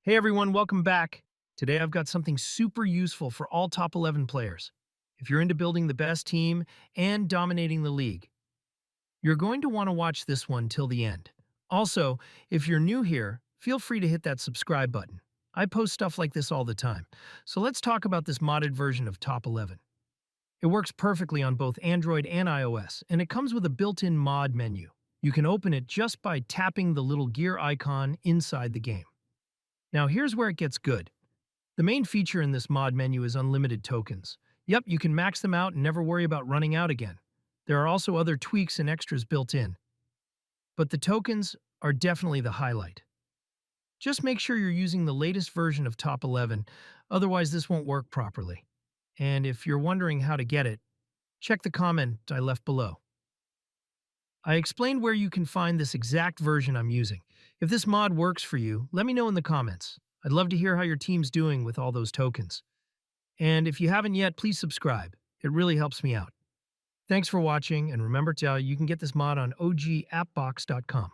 Hey everyone, welcome back. Today I've got something super useful for all top 11 players. If you're into building the best team and dominating the league, you're going to want to watch this one till the end. Also, if you're new here, feel free to hit that subscribe button. I post stuff like this all the time. So let's talk about this modded version of Top 11. It works perfectly on both Android and iOS, and it comes with a built-in mod menu. You can open it just by tapping the little gear icon inside the game. Now here's where it gets good. The main feature in this mod menu is unlimited tokens. Yep, you can max them out and never worry about running out again. There are also other tweaks and extras built in, but the tokens are definitely the highlight. Just make sure you're using the latest version of Top 11, otherwise this won't work properly. And if you're wondering how to get it, check the comment I left below. I explained where you can find this exact version I'm using. If this mod works for you, let me know in the comments. I'd love to hear how your team's doing with all those tokens. And if you haven't yet, please subscribe. It really helps me out. Thanks for watching, and remember you can get this mod on OGAppbox.com.